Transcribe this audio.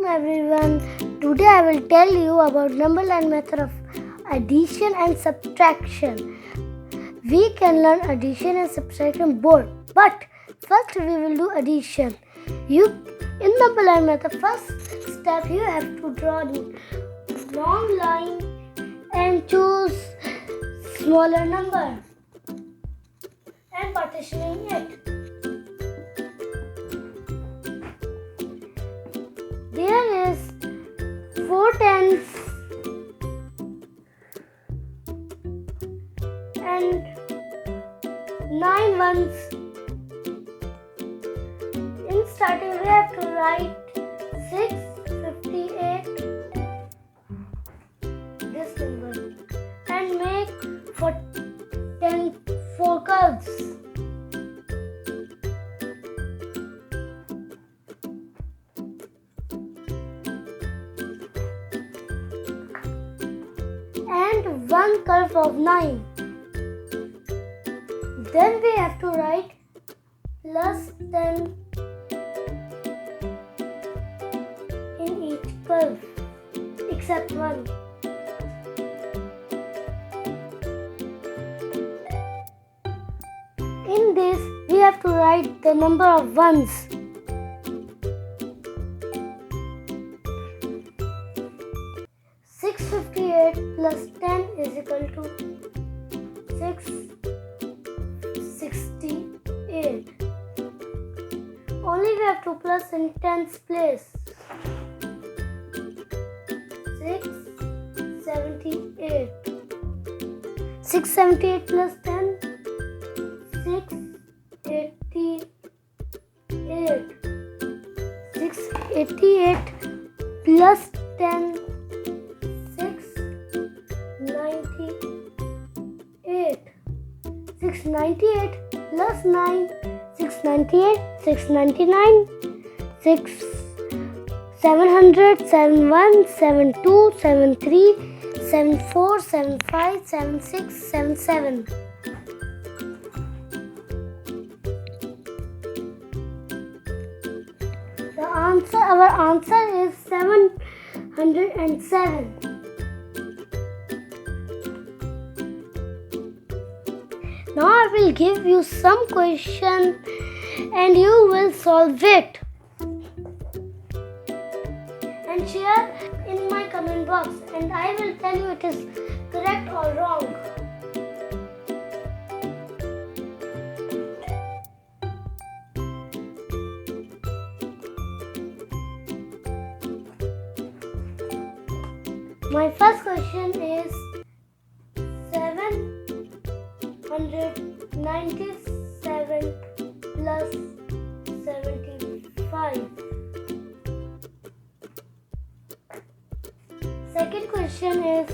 everyone. Today I will tell you about number line method of addition and subtraction. We can learn addition and subtraction both, but first we will do addition. In number line method, first step you have to draw the long line and choose smaller number and partitioning it. There is 4 tens and 9 ones. In starting we have to write 658 this number and make for 10 4 curves. And 1 curve of 9. Then we have to write plus 10 in each curve except 1. In this we have to write the number of ones. Plus 10 is equal to 668. Only we have to plus in tens place. 678. 678 plus 10. 688. 688 plus 10. 698 plus 9, 698, 699, 700, 71, 72, 73, 74, 75, 76, 77. Our answer is 707. Now I will give you some question and you will solve it. And share in my comment box and I will tell you it is correct or wrong. My first question is 797 plus 75. Second question is